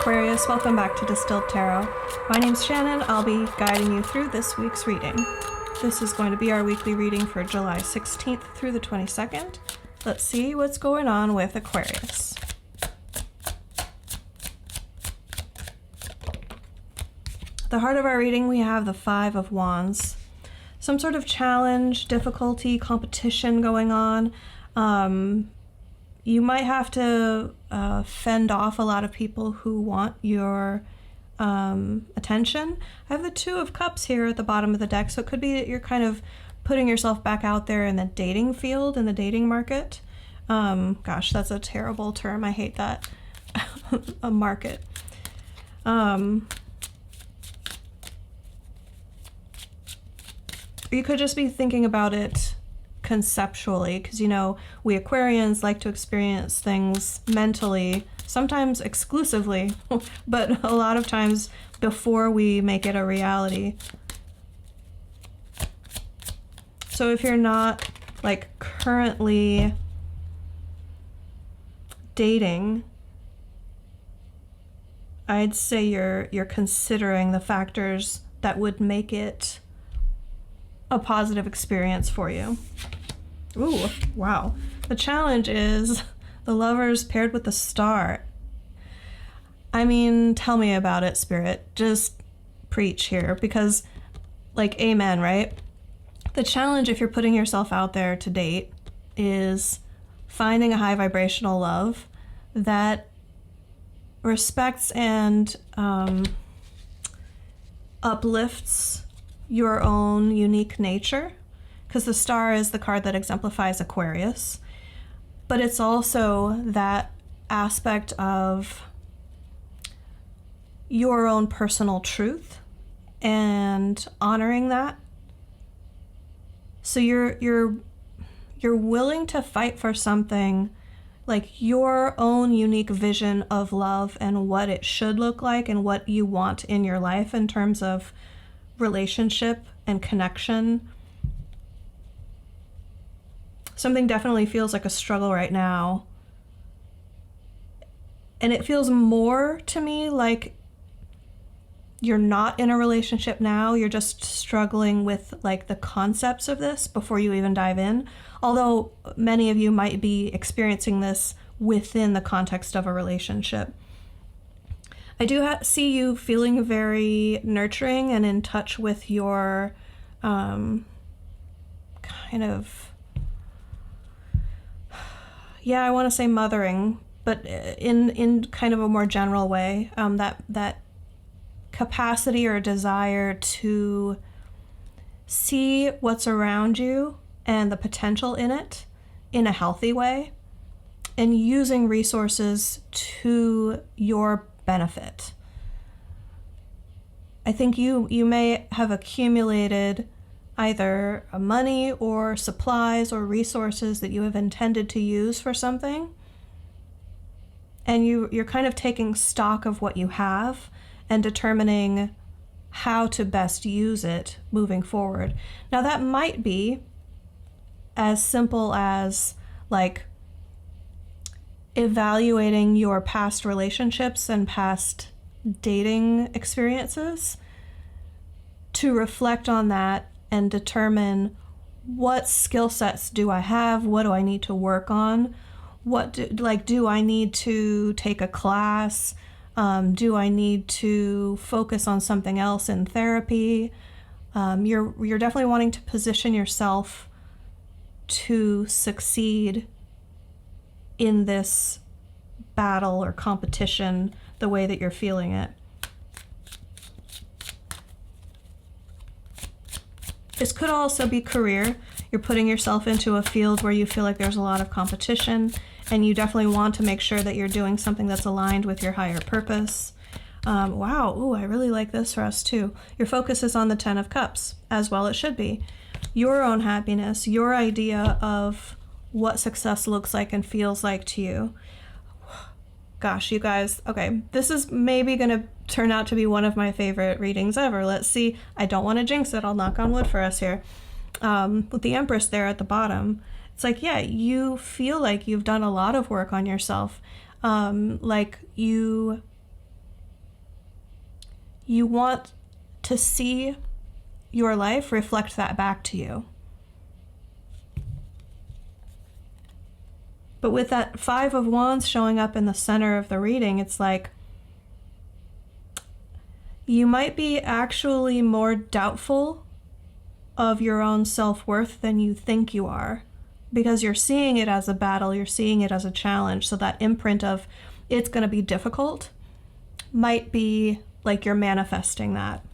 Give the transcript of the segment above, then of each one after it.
Aquarius, welcome back to Distilled Tarot. My name's Shannon. I'll be guiding you through this week's reading. This is going to be our weekly reading for July 16th through the 22nd. Let's see what's going on with Aquarius. At the heart of our reading, we have the Five of Wands. Some sort of challenge, difficulty, competition going on. You might have to fend off a lot of people who want your attention. I have the Two of Cups here at the bottom of the deck, so it could be that you're kind of putting yourself back out there in the dating field, in the dating market. Gosh, that's a terrible term. I hate that. A market. You could just be thinking about it conceptually, because, you know, we Aquarians like to experience things mentally, sometimes exclusively, but a lot of times before we make it a reality. So if you're not like currently dating, I'd say you're considering the factors that would make it a positive experience for you. Ooh, wow. The challenge is the Lovers paired with the Star. I mean, tell me about it, Spirit. Just preach here, because, like, amen, right? The challenge, if you're putting yourself out there to date, is finding a high vibrational love that respects and uplifts your own unique nature, because the Star is the card that exemplifies Aquarius, but it's also that aspect of your own personal truth and honoring that. So you're willing to fight for something like your own unique vision of love and what it should look like and what you want in your life in terms of relationship and connection. Something definitely feels like a struggle right now. And it feels more to me like you're not in a relationship now. You're just struggling with like the concepts of this before you even dive in. Although many of you might be experiencing this within the context of a relationship. I do see you feeling very nurturing and in touch with your kind of, yeah, I want to say mothering, but in kind of a more general way, that capacity or desire to see what's around you and the potential in it in a healthy way, and using resources to your benefit. I think you may have accumulated either money or supplies or resources that you have intended to use for something, and you're kind of taking stock of what you have and determining how to best use it moving forward. Now that might be as simple as like evaluating your past relationships and past dating experiences to reflect on that and determine what skill sets do I have, what do I need to work on, do I need to take a class, do I need to focus on something else in therapy. You're definitely wanting to position yourself to succeed in this battle or competition the way that you're feeling it. This could also be career. You're putting yourself into a field where you feel like there's a lot of competition, and you definitely want to make sure that you're doing something that's aligned with your higher purpose. Wow, ooh, I really like this for us too. Your focus is on the Ten of Cups, as well it should be. Your own happiness, your idea of what success looks like and feels like to you. Gosh, you guys, okay, this is maybe gonna turn out to be one of my favorite readings ever. Let's see. I don't want to jinx it. I'll knock on wood for us here. With the Empress there at the bottom, it's like, yeah, you feel like you've done a lot of work on yourself. Like you you want to see your life reflect that back to you. But with that Five of Wands showing up in the center of the reading, it's like you might be actually more doubtful of your own self-worth than you think you are, because you're seeing it as a battle, you're seeing it as a challenge. So that imprint of it's going to be difficult might be like you're manifesting that.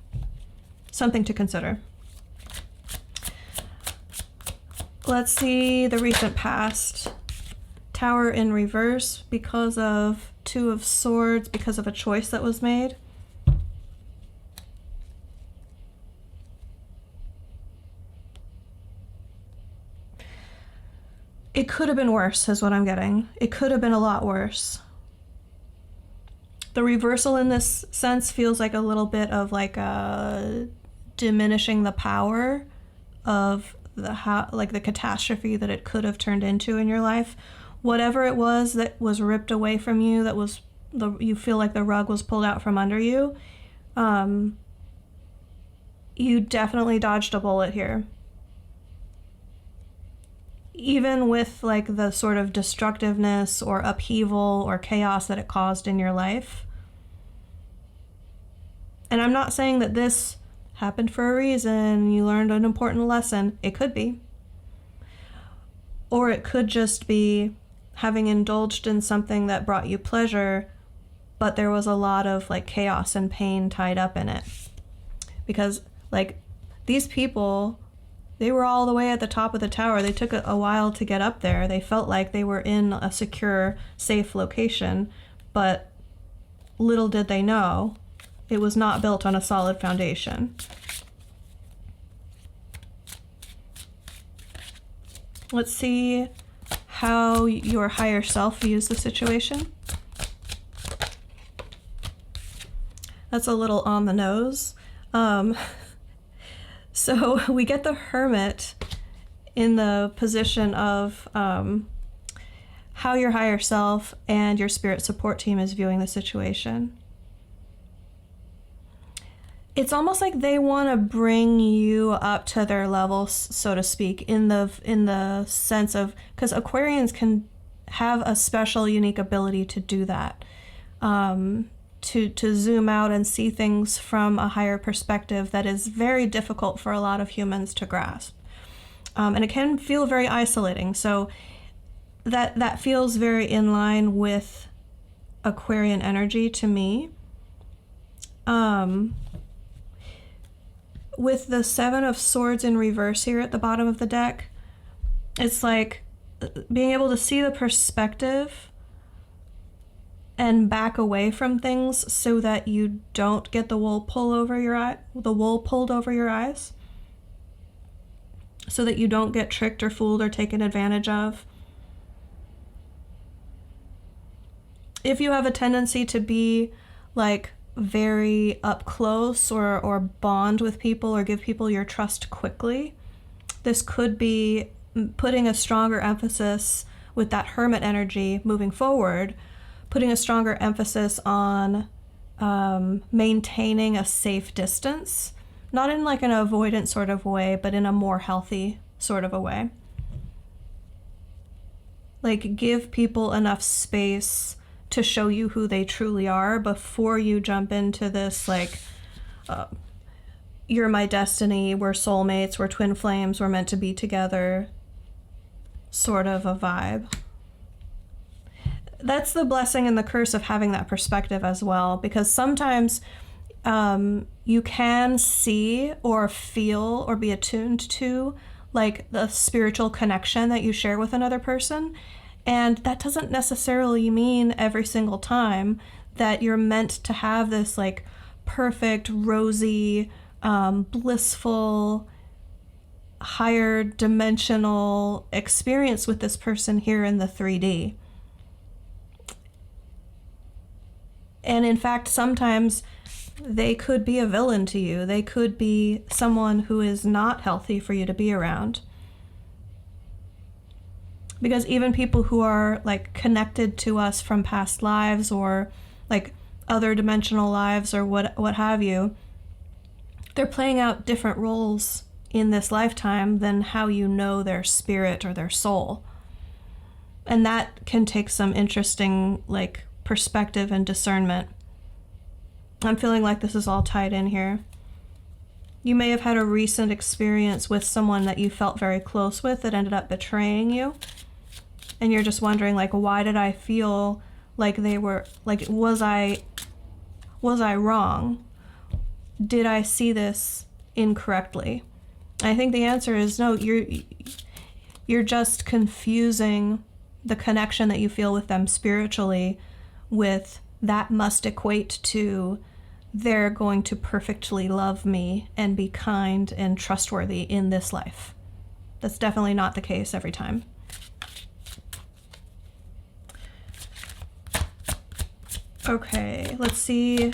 Something to consider. Let's see the recent past. Tower in reverse because of Two of Swords, because of a choice that was made. It could have been worse, is what I'm getting. It could have been a lot worse. The reversal in this sense feels like a little bit of like diminishing the power of the catastrophe that it could have turned into in your life. Whatever it was that was ripped away from you, that was you feel like the rug was pulled out from under you, you definitely dodged a bullet here. Even with like the sort of destructiveness or upheaval or chaos that it caused in your life. And I'm not saying that this happened for a reason, you learned an important lesson. It could be. Or it could just be having indulged in something that brought you pleasure, but there was a lot of like chaos and pain tied up in it. Because like these people, they were all the way at the top of the tower. They took a while to get up there. They felt like they were in a secure, safe location, but little did they know it was not built on a solid foundation. Let's see how your higher self views the situation. That's a little on the nose. So we get the Hermit in the position of how your higher self and your spirit support team is viewing the situation. It's almost like they want to bring you up to their level, so to speak, in the sense of, because Aquarians can have a special, unique ability to do that, to zoom out and see things from a higher perspective that is very difficult for a lot of humans to grasp, and it can feel very isolating. So that feels very in line with Aquarian energy to me. With the Seven of Swords in reverse here at the bottom of the deck, it's like being able to see the perspective and back away from things so that you don't get the wool pulled over your eyes, so that you don't get tricked or fooled or taken advantage of. If you have a tendency to be like very up close or bond with people or give people your trust quickly, this could be putting a stronger emphasis with that Hermit energy moving forward, putting a stronger emphasis on maintaining a safe distance, not in like an avoidant sort of way, but in a more healthy sort of a way. Like give people enough space to show you who they truly are before you jump into this like, you're my destiny, we're soulmates, we're twin flames, we're meant to be together sort of a vibe. That's the blessing and the curse of having that perspective as well, because sometimes you can see or feel or be attuned to like the spiritual connection that you share with another person. And that doesn't necessarily mean every single time that you're meant to have this like perfect, rosy, blissful, higher dimensional experience with this person here in the 3D. And in fact, sometimes they could be a villain to you. They could be someone who is not healthy for you to be around. Because even people who are like connected to us from past lives or like other dimensional lives or what have you, they're playing out different roles in this lifetime than how you know their spirit or their soul. And that can take some interesting like perspective and discernment. I'm feeling like this is all tied in here. You may have had a recent experience with someone that you felt very close with that ended up betraying you. And you're just wondering, like, why did I feel like they were, like, was I wrong? Did I see this incorrectly? I think the answer is no. You're just confusing the connection that you feel with them spiritually with that must equate to they're going to perfectly love me and be kind and trustworthy in this life. That's definitely not the case every time. Okay, let's see.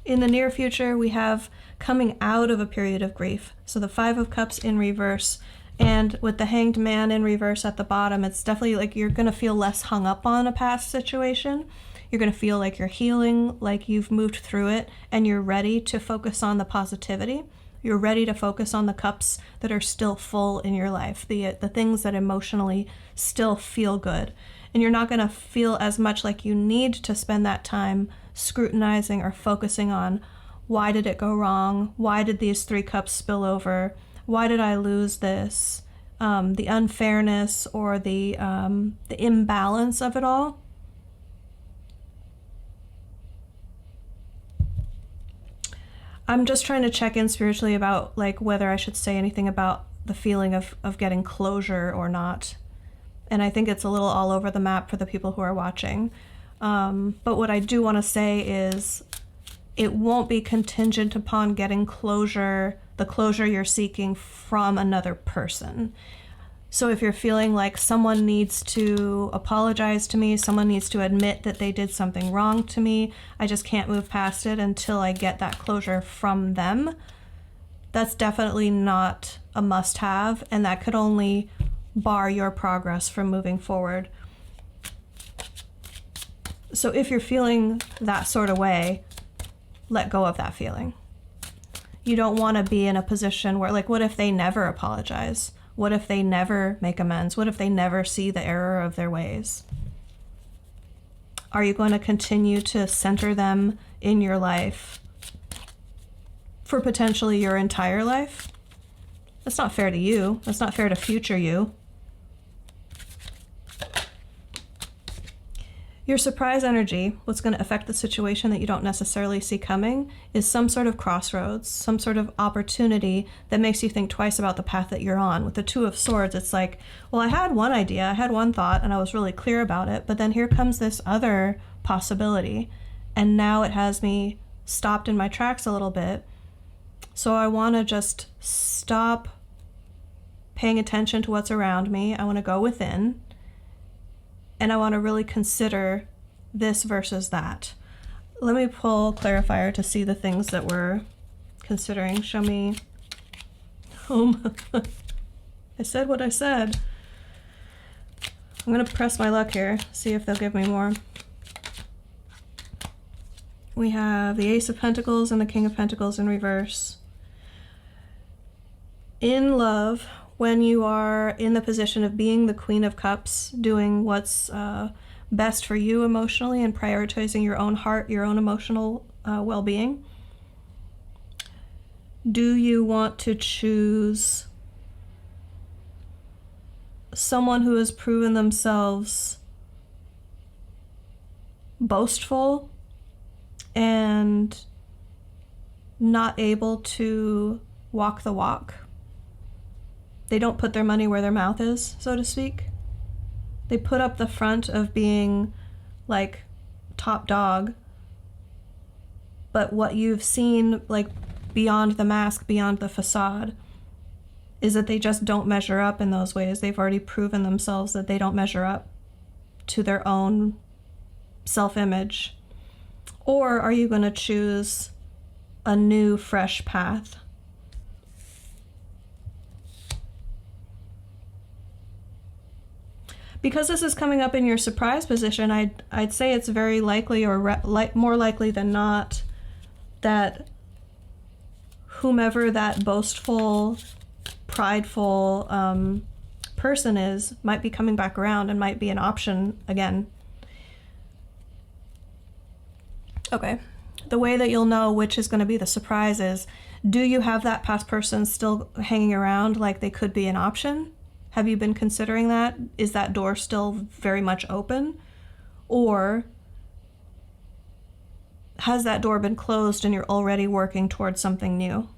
In the near future, we have coming out of a period of grief. So the Five of Cups in reverse, and with the Hanged Man in reverse at the bottom, it's definitely like you're going to feel less hung up on a past situation. You're going to feel like you're healing, like you've moved through it, and you're ready to focus on the positivity. You're ready to focus on the cups that are still full in your life, the things that emotionally still feel good. And you're not going to feel as much like you need to spend that time scrutinizing or focusing on why did it go wrong? Why did these three cups spill over? Why did I lose this? The unfairness or the imbalance of it all. I'm just trying to check in spiritually about like whether I should say anything about the feeling of getting closure or not. And I think it's a little all over the map for the people who are watching. But what I do want to say is it won't be contingent upon getting closure, the closure you're seeking from another person. So if you're feeling like someone needs to apologize to me, someone needs to admit that they did something wrong to me, I just can't move past it until I get that closure from them, that's definitely not a must-have, and that could only bar your progress from moving forward. So if you're feeling that sort of way, let go of that feeling. You don't want to be in a position where, like, what if they never apologize? What if they never make amends? What if they never see the error of their ways? Are you going to continue to center them in your life for potentially your entire life? That's not fair to you. That's not fair to future you. Your surprise energy, what's going to affect the situation that you don't necessarily see coming, is some sort of crossroads, some sort of opportunity that makes you think twice about the path that you're on. With the Two of Swords, it's like, well, I had one idea, I had one thought, and I was really clear about it, but then here comes this other possibility, and now it has me stopped in my tracks a little bit. So I want to just stop paying attention to what's around me. I want to go within. And I want to really consider this versus that. Let me pull clarifier to see the things that we're considering. Show me home. I said what I said. I'm going to press my luck here, see if they'll give me more. We have the Ace of Pentacles and the King of Pentacles in reverse. In love, when you are in the position of being the Queen of Cups, doing what's best for you emotionally and prioritizing your own heart, your own emotional well-being, do you want to choose someone who has proven themselves boastful and not able to walk the walk? They don't put their money where their mouth is, so to speak. They put up the front of being like top dog, but what you've seen like beyond the mask, beyond the facade, is that they just don't measure up in those ways. They've already proven themselves that they don't measure up to their own self-image. Or are you going to choose a new, fresh path? Because this is coming up in your surprise position, I'd say it's very likely, or more likely than not, that whomever that boastful, prideful person is might be coming back around and might be an option again. Okay. The way that you'll know which is going to be the surprise is, do you have that past person still hanging around like they could be an option? Have you been considering that? Is that door still very much open? Or has that door been closed and you're already working towards something new?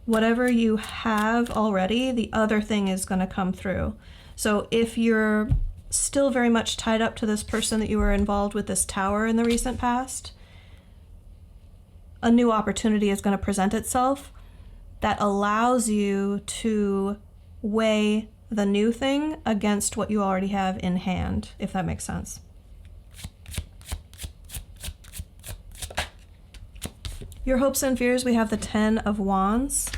Whatever you have already, the other thing is going to come through. So if you're still very much tied up to this person that you were involved with, this tower in the recent past, a new opportunity is going to present itself that allows you to weigh the new thing against what you already have in hand, if that makes sense. Your hopes and fears, we have the 10 of Wands.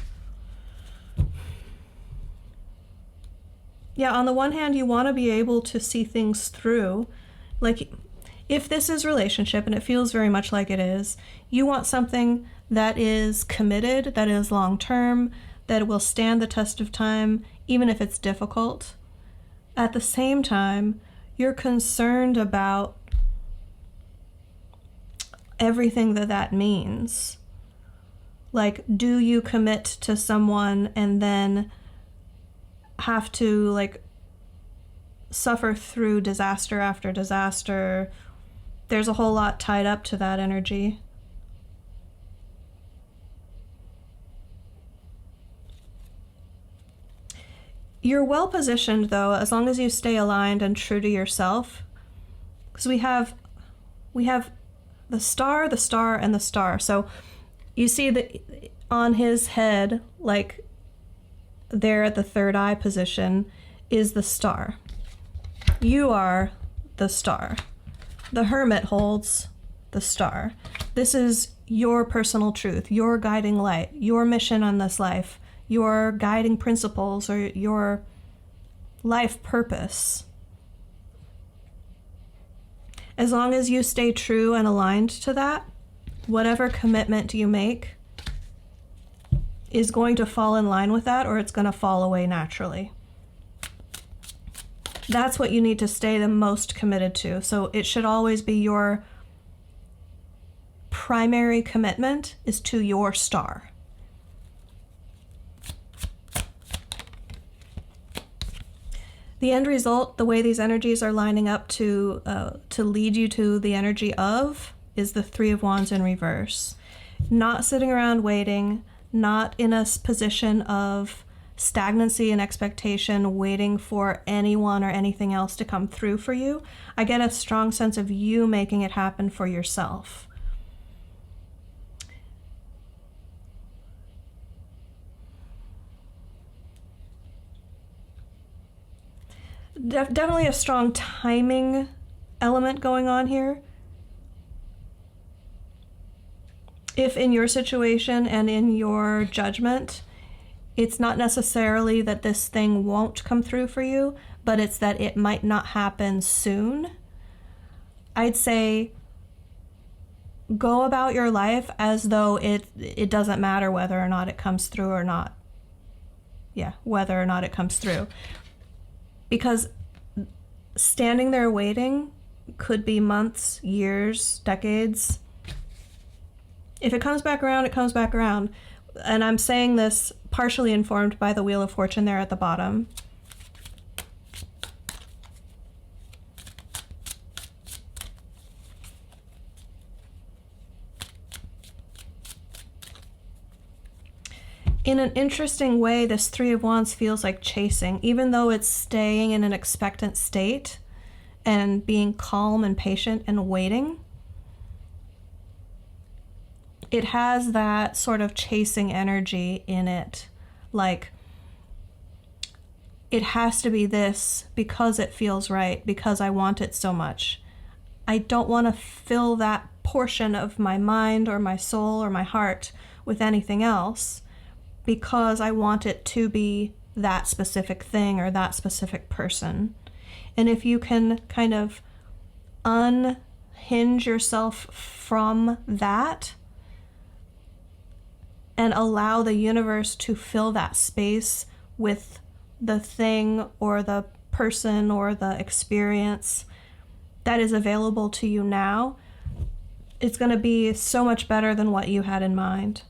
Yeah, on the one hand, you want to be able to see things through. Like, if this is relationship, and it feels very much like it is, you want something that is committed, that is long-term, that will stand the test of time, even if it's difficult. At the same time, you're concerned about everything that means. Like, do you commit to someone and then have to, like, suffer through disaster after disaster? There's a whole lot tied up to that energy. You're well positioned, though, as long as you stay aligned and true to yourself. Because we have the star, and the star. So you see that on his head, like there at the third eye position, is the star. You are the star. The Hermit holds the star. This is your personal truth, your guiding light, your mission on this life, your guiding principles, or your life purpose. As long as you stay true and aligned to that, whatever commitment you make is going to fall in line with that, or it's going to fall away naturally. That's what you need to stay the most committed to. So it should always be your primary commitment is to your star. The end result, the way these energies are lining up to lead you to the energy of, is the Three of Wands in reverse. Not sitting around waiting, not in a position of stagnancy and expectation, waiting for anyone or anything else to come through for you. I get a strong sense of you making it happen for yourself. Definitely a strong timing element going on here. If in your situation and in your judgment, it's not necessarily that this thing won't come through for you, but it's that it might not happen soon, I'd say go about your life as though it doesn't matter whether or not it comes through or not. Yeah, whether or not it comes through. Because standing there waiting could be months, years, decades. If it comes back around, it comes back around. And I'm saying this partially informed by the Wheel of Fortune there at the bottom. In an interesting way, this Three of Wands feels like chasing, even though it's staying in an expectant state and being calm and patient and waiting. It has that sort of chasing energy in it. Like, it has to be this because it feels right, because I want it so much. I don't want to fill that portion of my mind or my soul or my heart with anything else, because I want it to be that specific thing or that specific person. And if you can kind of unhinge yourself from that and allow the universe to fill that space with the thing or the person or the experience that is available to you now, it's going to be so much better than what you had in mind.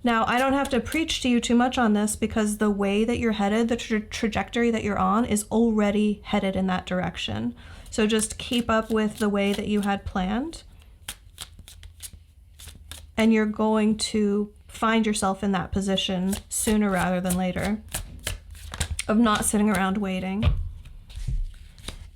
Now, I don't have to preach to you too much on this because the way that you're headed, the trajectory that you're on is already headed in that direction. So just keep up with the way that you had planned, and you're going to find yourself in that position sooner rather than later of not sitting around waiting.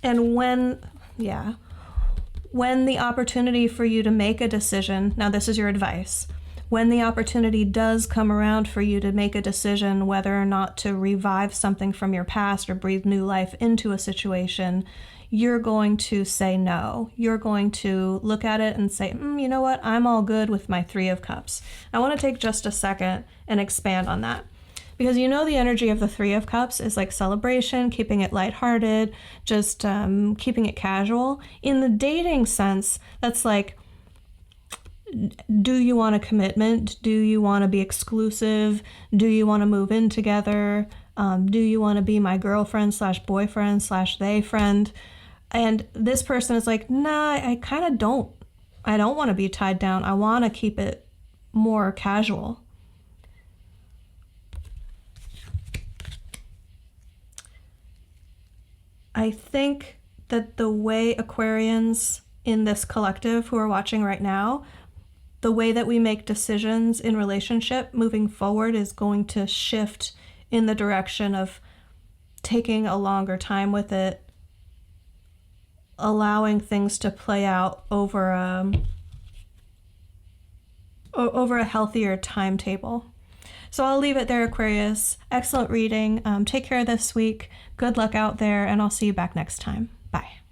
And when the opportunity for you to make a decision, now this is your advice, when the opportunity does come around for you to make a decision whether or not to revive something from your past or breathe new life into a situation, you're going to say no. You're going to look at it and say, you know what, I'm all good with my 3 of Cups. I want to take just a second and expand on that. Because you know the energy of the 3 of Cups is like celebration, keeping it lighthearted, just keeping it casual. In the dating sense, that's like, do you want a commitment? Do you want to be exclusive? Do you want to move in together? Do you want to be my girlfriend / boyfriend / they friend? And this person is like, nah, I kind of don't. I don't want to be tied down. I want to keep it more casual. I think that the way Aquarians in this collective who are watching right now, the way that we make decisions in relationship moving forward is going to shift in the direction of taking a longer time with it, allowing things to play out over a healthier timetable. So I'll leave it there, Aquarius. Excellent reading. Take care this week. Good luck out there, and I'll see you back next time. Bye.